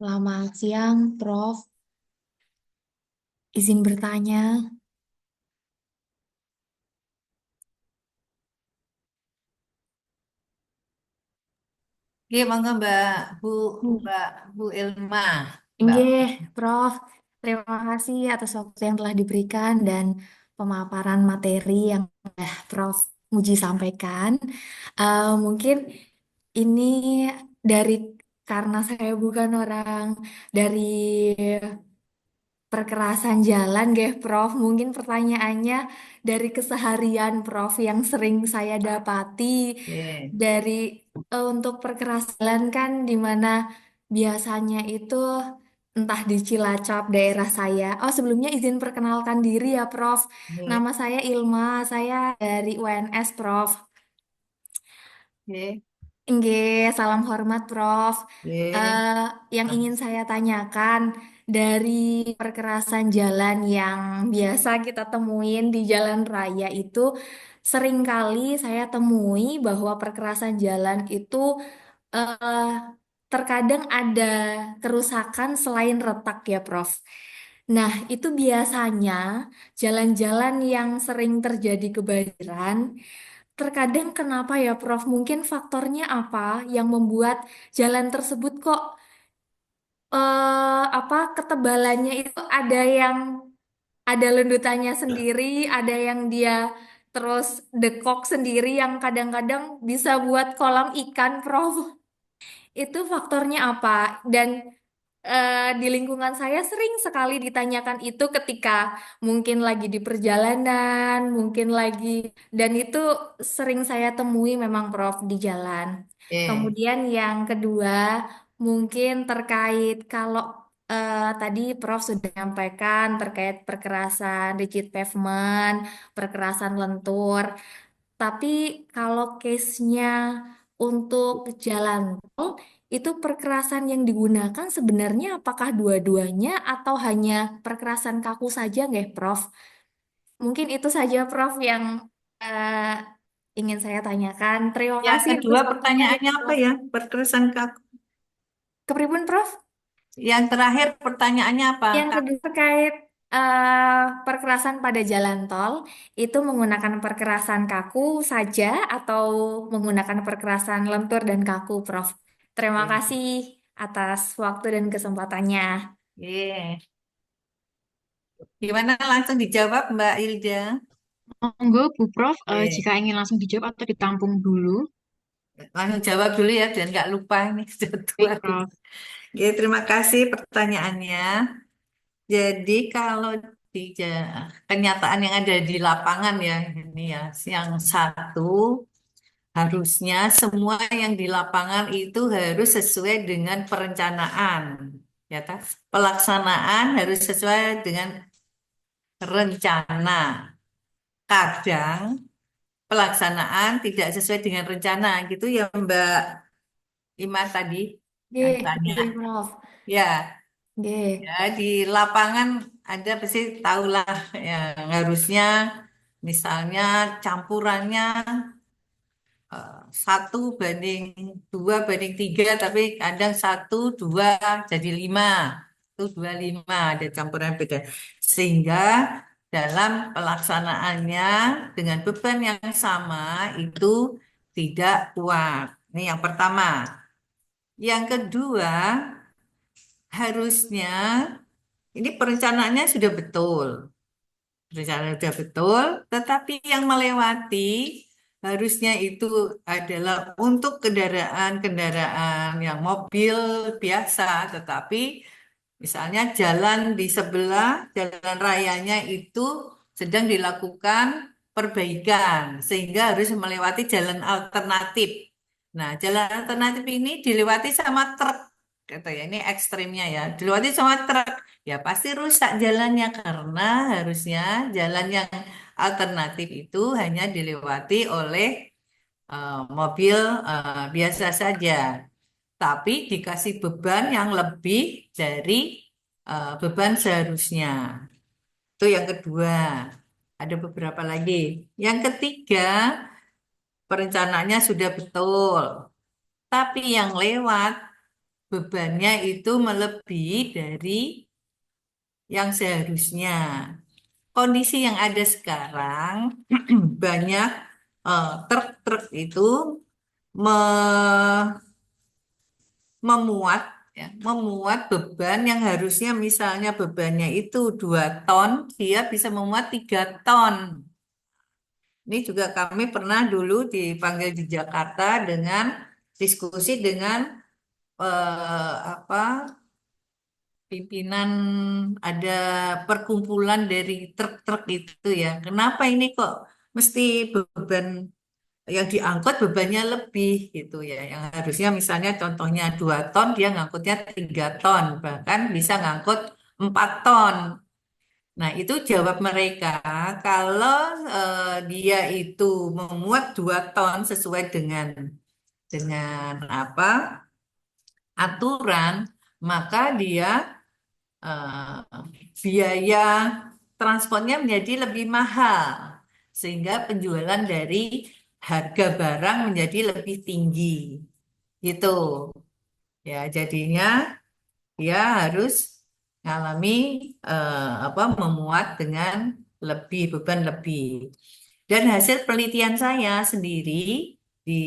Selamat siang, Prof. Izin bertanya. Iya, monggo Bu, Hmm. Mbak, Bu Ilma, Mbak. Nggih, Prof. Terima kasih atas waktu yang telah diberikan dan pemaparan materi yang sudah Prof. Muji sampaikan. Mungkin ini dari karena saya bukan orang dari perkerasan jalan, Prof. Mungkin pertanyaannya dari keseharian, Prof, yang sering saya dapati Iya. dari untuk perkerasan jalan kan di mana biasanya itu entah di Cilacap daerah saya. Oh, sebelumnya izin perkenalkan diri ya, Prof. Iya. Nama saya Ilma, saya dari UNS, Prof. Iya. Nggih, salam hormat, Prof. Iya. Eh, yang ingin saya tanyakan dari perkerasan jalan yang biasa kita temuin di jalan raya itu, seringkali saya temui bahwa perkerasan jalan itu eh, terkadang ada kerusakan selain retak ya, Prof. Nah, itu biasanya jalan-jalan yang sering terjadi kebanjiran. Terkadang kenapa ya, Prof? Mungkin faktornya apa yang membuat jalan tersebut kok apa ketebalannya itu ada lendutannya sendiri, ada yang dia terus dekok sendiri yang kadang-kadang bisa buat kolam ikan, Prof. Itu faktornya apa? Dan di lingkungan saya sering sekali ditanyakan itu ketika mungkin lagi di perjalanan, mungkin lagi, dan itu sering saya temui memang Prof di jalan. Iya. Kemudian yang kedua, mungkin terkait kalau tadi Prof sudah menyampaikan terkait perkerasan rigid pavement, perkerasan lentur. Tapi kalau case-nya untuk jalan tol, itu perkerasan yang digunakan sebenarnya apakah dua-duanya atau hanya perkerasan kaku saja nggak, Prof? Mungkin itu saja, Prof, yang eh, ingin saya tanyakan. Terima Yang kasih kedua atas waktunya, pertanyaannya apa Prof. ya? Perkerasan kaku. Kepripun, Prof? Yang terakhir pertanyaannya apa, Yang Kak? kedua terkait perkerasan pada jalan tol, itu menggunakan perkerasan kaku saja atau menggunakan perkerasan lentur dan kaku, Prof. Terima Iya. kasih atas waktu dan kesempatannya. Iya. Gimana langsung dijawab, Mbak Ilda? Monggo, Bu Prof, Iya. jika ingin langsung dijawab atau ditampung dulu. Langsung jawab dulu ya, biar nggak lupa ini sudah tua. Baik, Prof. Oke, terima kasih pertanyaannya. Jadi kalau di kenyataan yang ada di lapangan ya, ini ya, yang satu harusnya semua yang di lapangan itu harus sesuai dengan perencanaan, ya tak? Pelaksanaan harus sesuai dengan rencana. Kadang pelaksanaan tidak sesuai dengan rencana, gitu ya Mbak Ima tadi yang Oke, tanya. oke, Prof. Ya, Oke, ya di lapangan ada pasti tahulah yang harusnya misalnya campurannya 1:2:3, tapi kadang 1:2 jadi 5, itu 2:5 ada campuran beda, sehingga dalam pelaksanaannya dengan beban yang sama itu tidak kuat. Ini yang pertama. Yang kedua, harusnya ini perencanaannya sudah betul. Rencana sudah betul, tetapi yang melewati harusnya itu adalah untuk kendaraan-kendaraan yang mobil biasa, tetapi misalnya jalan di sebelah jalan rayanya itu sedang dilakukan perbaikan, sehingga harus melewati jalan alternatif. Nah, jalan alternatif ini dilewati sama truk, kata ya, ini ekstrimnya ya, dilewati sama truk. Ya pasti rusak jalannya karena harusnya jalan yang alternatif itu hanya dilewati oleh mobil biasa saja. Tapi dikasih beban yang lebih dari beban seharusnya. Itu yang kedua. Ada beberapa lagi. Yang ketiga, perencanaannya sudah betul. Tapi yang lewat bebannya itu melebihi dari yang seharusnya. Kondisi yang ada sekarang banyak truk-truk itu memuat memuat beban yang harusnya misalnya bebannya itu 2 ton, dia bisa memuat 3 ton. Ini juga kami pernah dulu dipanggil di Jakarta dengan diskusi dengan apa pimpinan, ada perkumpulan dari truk-truk itu ya. Kenapa ini kok mesti beban yang diangkut bebannya lebih gitu ya? Yang harusnya misalnya contohnya 2 ton, dia ngangkutnya 3 ton, bahkan bisa ngangkut 4 ton. Nah, itu jawab mereka, kalau dia itu memuat 2 ton sesuai dengan apa aturan, maka dia eh, biaya transportnya menjadi lebih mahal, sehingga penjualan dari harga barang menjadi lebih tinggi. Gitu. Ya, jadinya dia harus mengalami apa memuat dengan lebih beban lebih. Dan hasil penelitian saya sendiri di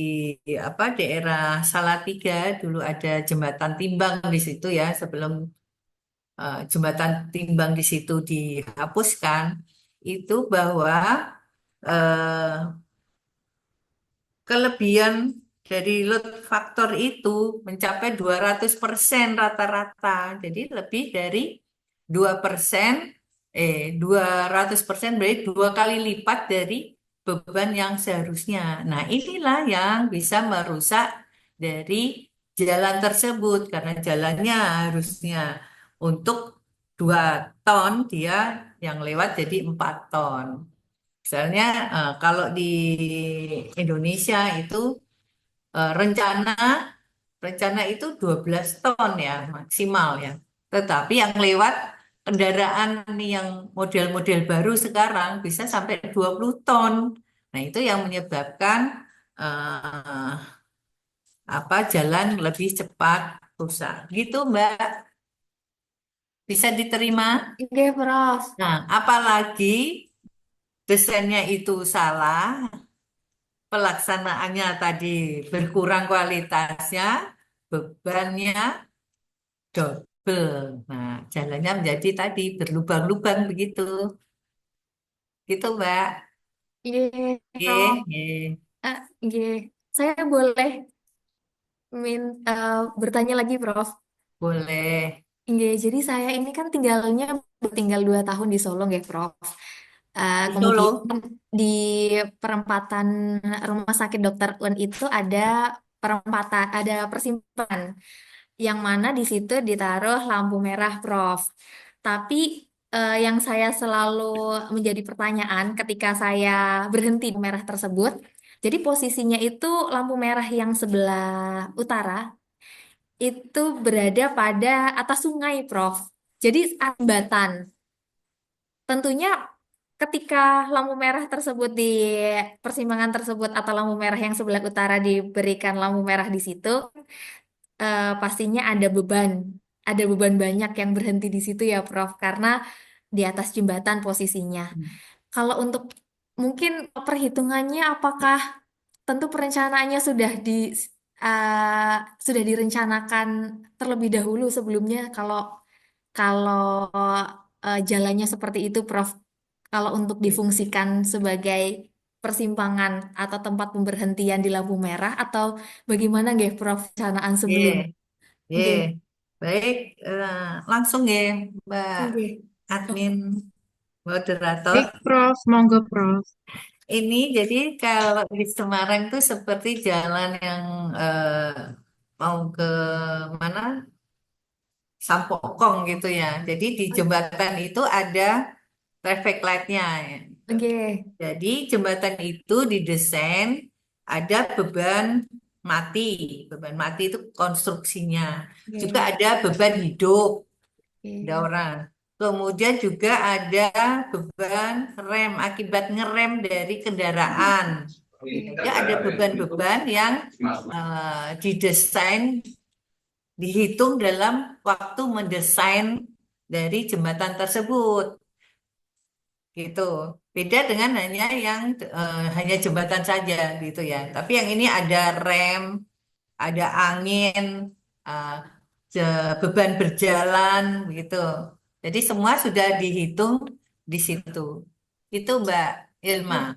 apa daerah Salatiga dulu ada jembatan timbang di situ ya sebelum jembatan timbang di situ dihapuskan, itu bahwa eh, kelebihan dari load factor itu mencapai 200% rata-rata. Jadi lebih dari 2%, 200% berarti 2 kali lipat dari beban yang seharusnya. Nah, inilah yang bisa merusak dari jalan tersebut karena jalannya harusnya untuk 2 ton, dia yang lewat jadi 4 ton. Misalnya kalau di Indonesia itu rencana rencana itu 12 ton ya maksimal ya. Tetapi yang lewat kendaraan yang model-model baru sekarang bisa sampai 20 ton. Nah, itu yang menyebabkan eh, apa jalan lebih cepat rusak. Gitu, Mbak. Bisa diterima? Oke, Prof. Nah, apalagi desainnya itu salah, pelaksanaannya tadi berkurang kualitasnya, bebannya double. Nah, jalannya menjadi tadi berlubang-lubang begitu. Gitu, Mbak. Iya, Oke, Prof. oke. Iya. Saya boleh bertanya lagi, Prof. Boleh. Iya, jadi saya ini kan tinggal 2 tahun di Solo, ya, Prof. Di Kemudian Solo. di perempatan Rumah Sakit Dokter UN itu ada persimpangan yang mana di situ ditaruh lampu merah, Prof. Tapi yang saya selalu menjadi pertanyaan ketika saya berhenti di merah tersebut, jadi posisinya itu lampu merah yang sebelah utara itu berada pada atas sungai, Prof. Jadi jembatan. Tentunya ketika lampu merah tersebut di persimpangan tersebut atau lampu merah yang sebelah utara diberikan lampu merah di situ, pastinya ada beban banyak yang berhenti di situ ya, Prof. Karena di atas jembatan posisinya. Kalau untuk mungkin perhitungannya, apakah tentu perencanaannya uh, sudah direncanakan terlebih dahulu sebelumnya kalau kalau jalannya seperti itu, Prof. Kalau untuk difungsikan sebagai persimpangan atau tempat pemberhentian di lampu merah atau bagaimana nggih, Prof, perencanaan sebelum? Oke, oke. Nggih, Baik, langsung ya, Mbak nggih. admin moderator. Baik, Prof. Monggo, Prof. Ini jadi kalau di Semarang tuh seperti jalan yang mau ke mana? Sampokong gitu ya. Jadi di jembatan itu ada traffic light-nya ya. Oke. Jadi jembatan itu didesain ada beban mati. Beban mati itu konstruksinya. Juga Oke. ada beban hidup, ada Oke. orang. Kemudian juga ada beban rem akibat ngerem dari kendaraan. Jadi ada beban-beban yang didesain, dihitung dalam waktu mendesain dari jembatan tersebut. Gitu. Beda dengan hanya jembatan saja gitu ya. Tapi yang ini ada rem, ada angin, uh, beban berjalan begitu. Jadi semua sudah dihitung di situ. Itu Mbak Ilma.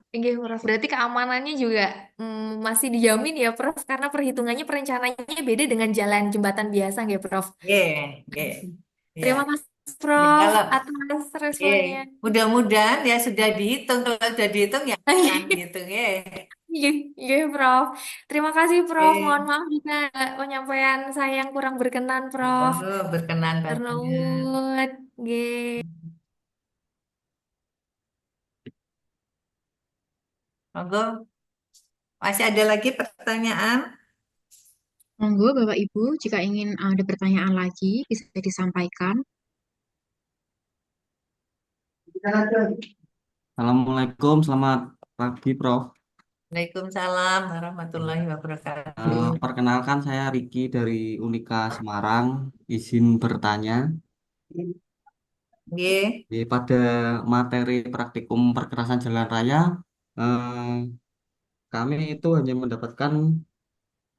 Oke, Prof. Berarti keamanannya juga masih dijamin ya, Prof. Karena perhitungannya, perencanaannya beda dengan jalan jembatan biasa, nggak, Prof? Yeah, yeah, Terima ya. kasih, Ya, Prof, kalau atas responnya. yeah, mudah-mudahan ya sudah dihitung. Kalau sudah dihitung ya aman gitu ya. Iya, iya, Prof. Terima kasih, Prof. Mohon Yeah. maaf jika penyampaian saya yang kurang berkenan, Prof. Oh, berkenan banget. Ternuwun. Nggih. Monggo, masih ada lagi pertanyaan? Monggo Bapak Ibu, jika ingin ada pertanyaan lagi bisa disampaikan. Assalamualaikum, selamat pagi, Prof. Waalaikumsalam warahmatullahi wabarakatuh. Perkenalkan saya Riki dari Unika Semarang. Izin bertanya, Nggih, pada materi praktikum perkerasan jalan raya, eh, kami itu hanya mendapatkan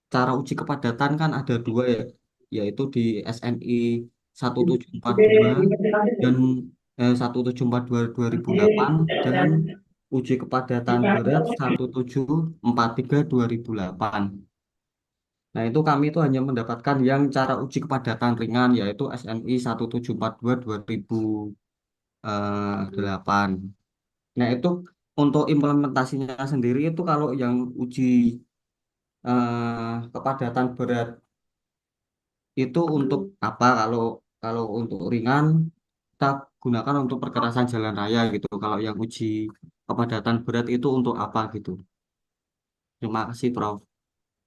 cara uji kepadatan kan ada dua ya, yaitu di SNI 1742 dan 1742 2008 dan uji kepadatan berat 1743 2008. Nah, itu kami itu hanya mendapatkan yang cara uji kepadatan ringan yaitu SNI 1742 2008. Nah, itu untuk implementasinya sendiri itu kalau yang uji kepadatan berat itu untuk apa? Kalau untuk ringan kita gunakan untuk perkerasan jalan raya gitu. Kalau yang uji kepadatan berat itu untuk apa gitu. Terima kasih, Prof.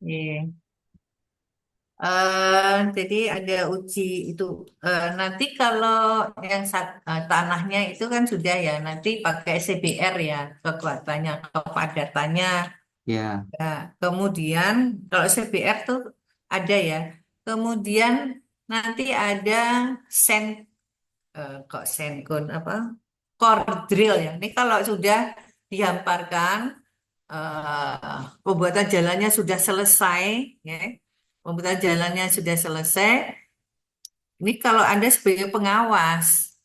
nggih. Jadi ada uji itu. Nanti kalau yang tanahnya itu kan sudah ya, nanti pakai CBR ya, kekuatannya, kepadatannya. Ya, Nah, kemudian kalau CBR tuh ada ya. Kemudian nanti ada sen, kok senkun apa? Core drill ya. Ini kalau sudah dihamparkan, pembuatan jalannya sudah selesai, ya. Pembuatan jalannya sudah selesai. Ini kalau Anda sebagai pengawas,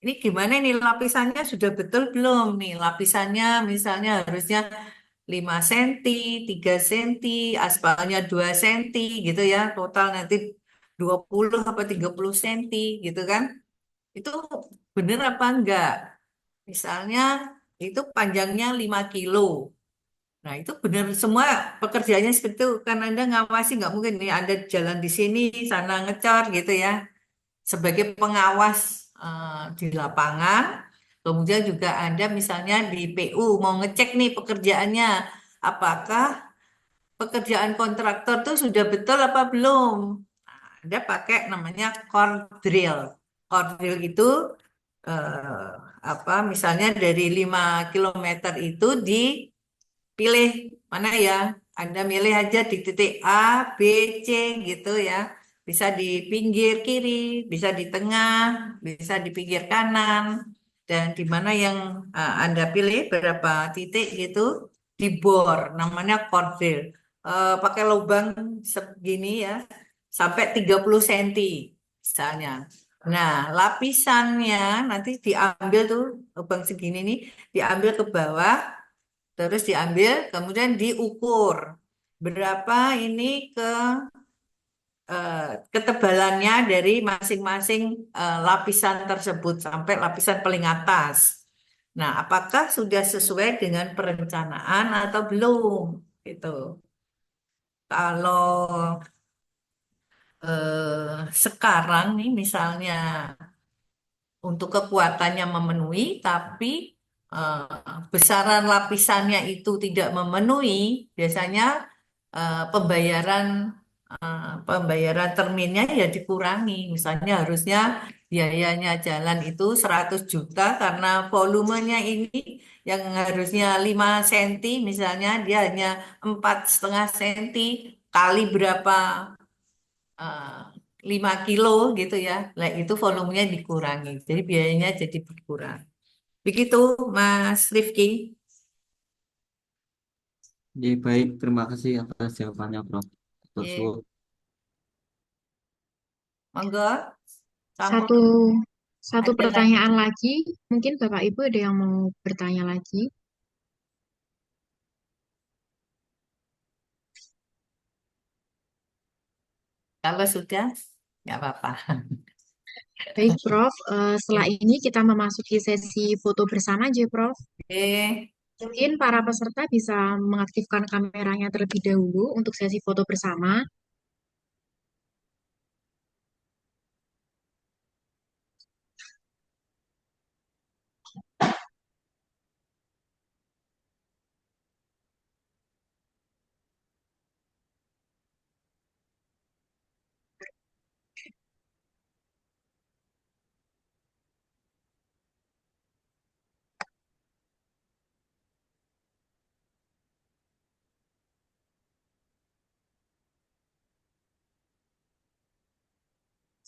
ini gimana nih lapisannya sudah betul belum nih? Lapisannya misalnya harusnya 5 cm, 3 cm, aspalnya 2 cm gitu ya. Total nanti 20 apa 30 cm gitu kan. Itu bener apa enggak? Misalnya itu panjangnya 5 kilo. Nah, itu benar semua pekerjaannya seperti itu. Kan Anda ngawasi nggak mungkin nih Anda jalan di sini, sana ngecor gitu ya. Sebagai pengawas di lapangan, kemudian juga Anda misalnya di PU mau ngecek nih pekerjaannya. Apakah pekerjaan kontraktor tuh sudah betul apa belum? Anda pakai namanya core drill. Core drill itu apa misalnya dari 5 km itu pilih mana ya? Anda milih aja di titik A, B, C gitu ya. Bisa di pinggir kiri, bisa di tengah, bisa di pinggir kanan. Dan di mana yang Anda pilih berapa titik gitu, dibor, namanya cordel. Pakai lubang segini ya, sampai 30 cm misalnya. Nah, lapisannya nanti diambil tuh, lubang segini nih, diambil ke bawah, terus diambil, kemudian diukur berapa ini eh, ketebalannya dari masing-masing lapisan tersebut sampai lapisan paling atas. Nah, apakah sudah sesuai dengan perencanaan atau belum? Itu. Kalau sekarang nih misalnya untuk kekuatannya memenuhi, tapi besaran lapisannya itu tidak memenuhi, biasanya pembayaran pembayaran terminnya ya dikurangi. Misalnya harusnya biayanya jalan itu 100 juta karena volumenya ini yang harusnya 5 cm misalnya dia hanya 4,5 cm kali berapa eh, 5 kilo gitu ya. Nah, itu volumenya dikurangi. Jadi biayanya jadi berkurang. Begitu, Mas Rifki. baik, terima kasih atas jawabannya, Prof. Betul, Ye. Monggo, sampun Satu satu ada lagi. pertanyaan lagi. Mungkin Bapak Ibu ada yang mau bertanya lagi. Kalau sudah, nggak apa-apa. Baik, Prof. Setelah ini kita memasuki sesi foto bersama aja, Prof. Oke, Mungkin para peserta bisa mengaktifkan kameranya terlebih dahulu untuk sesi foto bersama.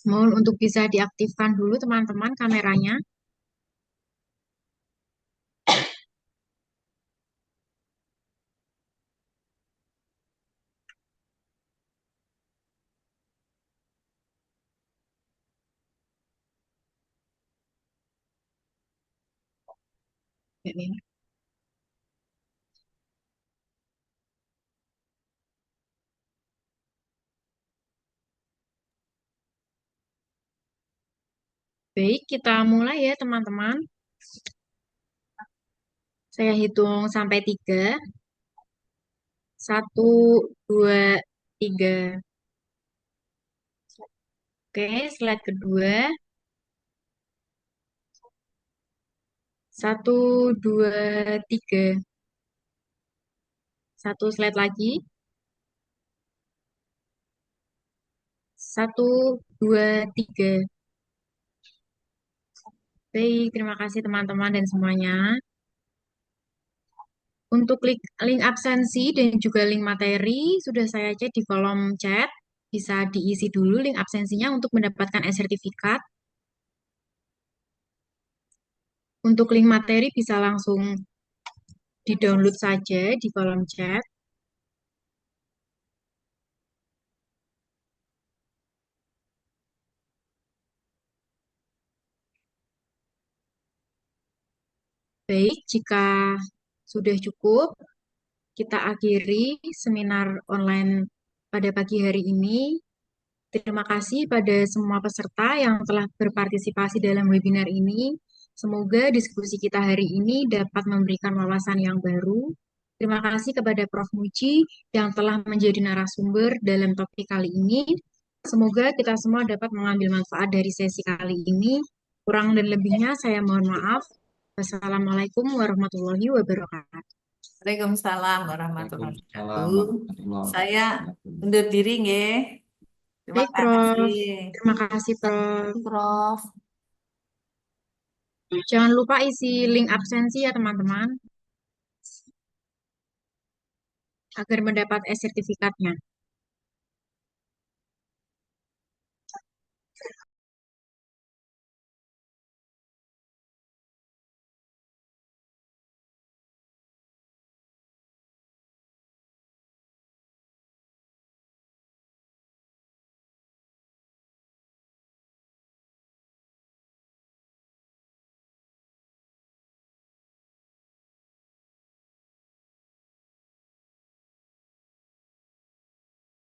Mohon untuk bisa diaktifkan dulu teman-teman kameranya. Baik, kita mulai ya teman-teman. Saya hitung sampai 3. 1, 2, 3. Oke, slide kedua. 1, 2, 3. Satu slide lagi. 1, 2, 3. Baik, terima kasih teman-teman dan semuanya. Untuk link absensi dan juga link materi sudah saya cek di kolom chat. Bisa diisi dulu link absensinya untuk mendapatkan e-sertifikat. Untuk link materi bisa langsung di-download saja di kolom chat. Baik, jika sudah cukup, kita akhiri seminar online pada pagi hari ini. Terima kasih pada semua peserta yang telah berpartisipasi dalam webinar ini. Semoga diskusi kita hari ini dapat memberikan wawasan yang baru. Terima kasih kepada Prof. Muji yang telah menjadi narasumber dalam topik kali ini. Semoga kita semua dapat mengambil manfaat dari sesi kali ini. Kurang dan lebihnya saya mohon maaf. Wassalamualaikum warahmatullahi wabarakatuh. Waalaikumsalam warahmatullahi Waalaikumsalam wabarakatuh. warahmatullahi Saya wabarakatuh. undur diri, nggih. Terima Baik, kasih. Prof. Terima kasih, Prof. Prof. Jangan lupa isi link absensi ya, teman-teman, agar mendapat e-sertifikatnya.